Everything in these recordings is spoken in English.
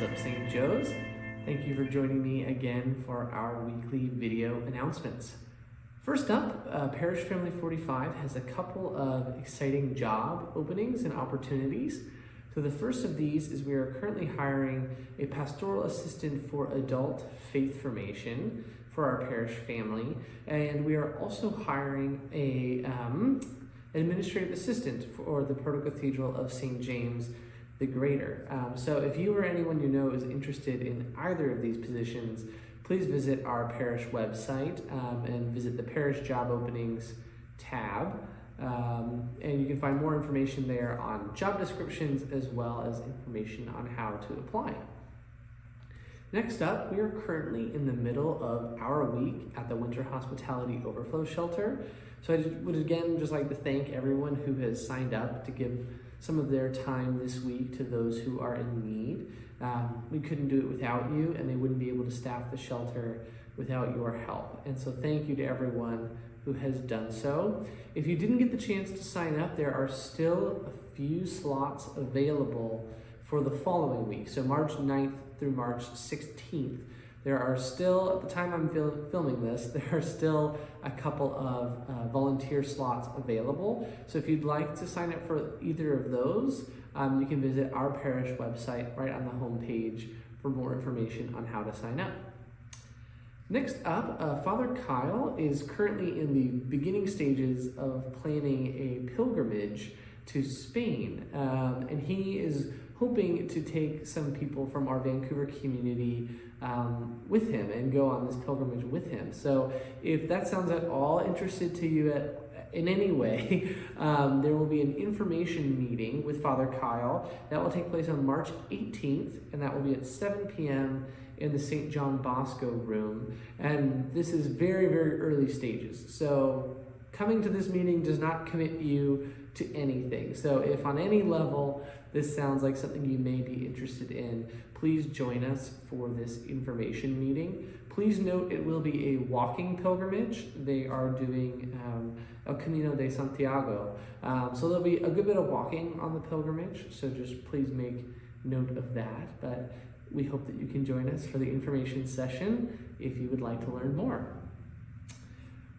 What's up, St. Joe's? Thank you for joining me again for our weekly video announcements. First up, Parish Family 45 has a couple of exciting job openings and opportunities. So the first of these is we are currently hiring a pastoral assistant for adult faith formation for our parish family, and we are also hiring a administrative assistant for the Proto-Cathedral of St. James the Greater. So if you or anyone you know is interested in either of these positions, please visit our parish website and visit the Parish Job Openings tab. And you can find more information there on job descriptions as well as information on how to apply. Next up, we are currently in the middle of our week at the Winter Hospitality Overflow Shelter. So I would again just like to thank everyone who has signed up to give some of their time this week to those who are in need. We couldn't do it without you, and they wouldn't be able to staff the shelter without your help. And so thank you to everyone who has done so. If you didn't get the chance to sign up, there are still a few slots available for the following week. So March 9th through March 16th. There are still, at the time I'm filming this, there are still a couple of volunteer slots available. So if you'd like to sign up for either of those, you can visit our parish website right on the home page for more information on how to sign up. Next up, Father Kyle is currently in the beginning stages of planning a pilgrimage to Spain, and he is hoping to take some people from our Vancouver community with him and go on this pilgrimage with him. So if that sounds at all interested to you in any way, there will be an information meeting with Father Kyle that will take place on March 18th, and that will be at 7 p.m. in the St. John Bosco room. And this is very, very early stages. So coming to this meeting does not commit you to anything. So if on any level this sounds like something you may be interested in, please join us for this information meeting. Please note it will be a walking pilgrimage. They are doing El Camino de Santiago. So there'll be a good bit of walking on the pilgrimage, so just please make note of that. But we hope that you can join us for the information session if you would like to learn more.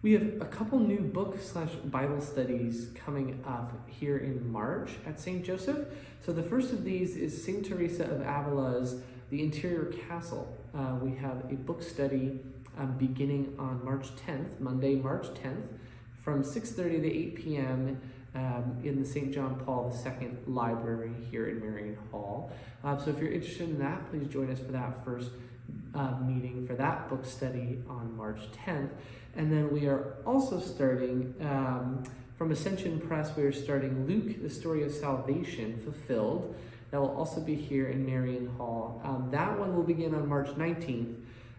We have a couple new book/Bible studies coming up here in March at St. Joseph. So the first of these is St. Teresa of Avila's The Interior Castle. We have a book study beginning on March 10th, Monday, March 10th, from 6:30 to 8 p.m. In the St. John Paul II Library here in Marion Hall. So if you're interested in that, please join us for that first meeting for that book study on March 10th. And then we are also starting, from Ascension Press, we are starting Luke, the Story of Salvation Fulfilled. That will also be here in Marion Hall. That one will begin on March 19th,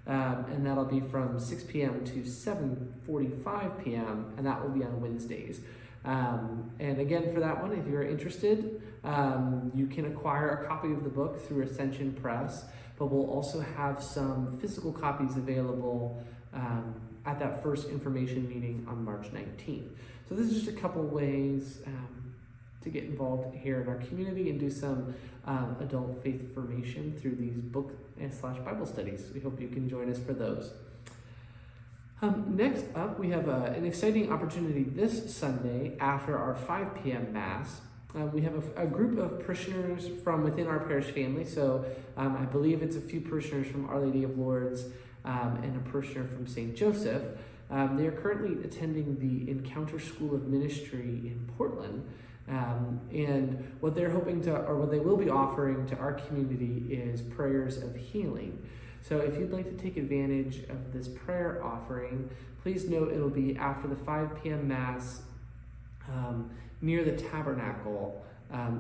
and that'll be from 6 p.m. to 7:45 p.m., and that will be on Wednesdays. And again, for that one, if you're interested, you can acquire a copy of the book through Ascension Press, but we'll also have some physical copies available at that first information meeting on March 19th. So this is just a couple ways to get involved here in our community and do some adult faith formation through these book/Bible studies. We hope you can join us for those. Next up, we have an exciting opportunity this Sunday after our 5 p.m. Mass. We have a group of parishioners from within our parish family. So I believe it's a few parishioners from Our Lady of Lourdes and a parishioner from St. Joseph. They are currently attending the Encounter School of Ministry in Portland. And what they're hoping to, or what they will be offering to our community is prayers of healing. So if you'd like to take advantage of this prayer offering, please note it'll be after the 5 p.m. Mass near the tabernacle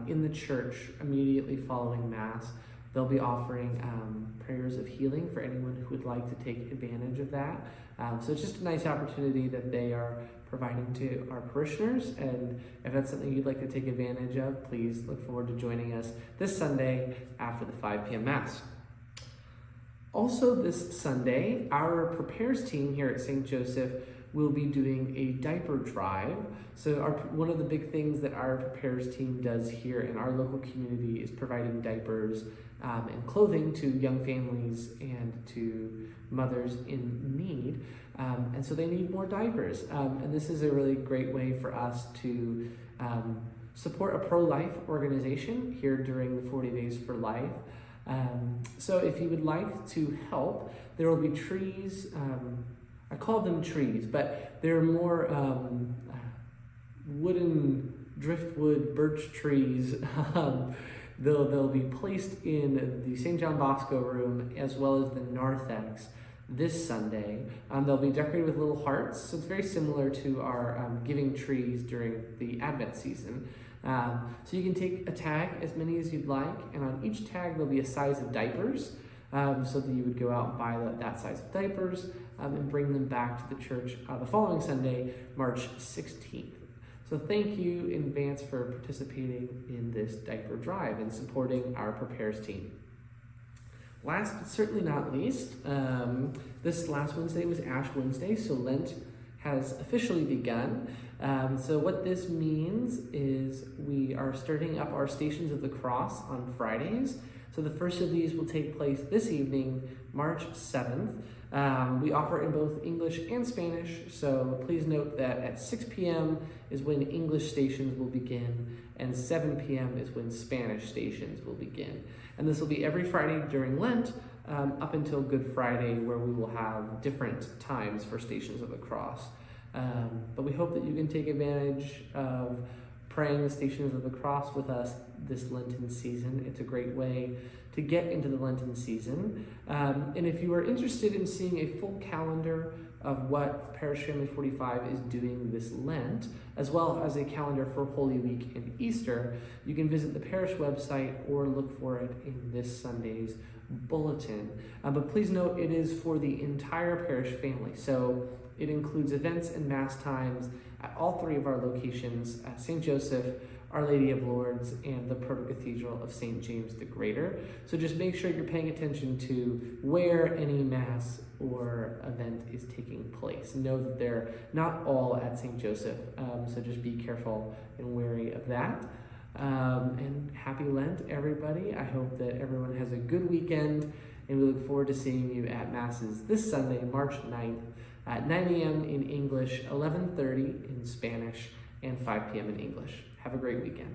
in the church immediately following Mass. They'll be offering prayers of healing for anyone who would like to take advantage of that. So it's just a nice opportunity that they are providing to our parishioners. And if that's something you'd like to take advantage of, please look forward to joining us this Sunday after the 5 p.m. Mass. Also this Sunday, our Prepares team here at St. Joseph we'll be doing a diaper drive. So one of the big things that our Prepares team does here in our local community is providing diapers and clothing to young families and to mothers in need. And so they need more diapers. And this is a really great way for us to support a pro-life organization here during the 40 Days for Life. So if you would like to help, there will be trees. I call them trees, but they're more wooden, driftwood, birch trees. They'll be placed in the St. John Bosco room as well as the narthex this Sunday. They'll be decorated with little hearts, so it's very similar to our giving trees during the Advent season. So you can take a tag, as many as you'd like, and on each tag there'll be a size of diapers, so that you would go out and buy that size of diapers and bring them back to the church the following Sunday, March 16th. So thank you in advance for participating in this diaper drive and supporting our Prepares team. Last but certainly not least, this last Wednesday was Ash Wednesday, so Lent has officially begun. So what this means is we are starting up our Stations of the Cross on Fridays. So the first of these will take place this evening, March 7th. We offer in both English and Spanish, so please note that at 6 p.m. is when English stations will begin, and 7 p.m. is when Spanish stations will begin. And this will be every Friday during Lent, up until Good Friday, where we will have different times for Stations of the Cross. But we hope that you can take advantage of praying the Stations of the Cross with us this Lenten season. It's a great way to get into the Lenten season. And if you are interested in seeing a full calendar of what Parish Family 45 is doing this Lent, as well as a calendar for Holy Week and Easter, you can visit the parish website or look for it in this Sunday's bulletin. But please note, it is for the entire parish family. So it includes events and Mass times at all three of our locations, at St. Joseph, Our Lady of Lourdes, and the Proto-Cathedral of St. James the Greater. So just make sure you're paying attention to where any Mass or event is taking place. Know that they're not all at St. Joseph, so just be careful and wary of that. And happy Lent, everybody. I hope that everyone has a good weekend, and we look forward to seeing you at Masses this Sunday, March 9th, at 9 a.m. in English, 11:30 in Spanish, and 5 p.m. in English. Have a great weekend.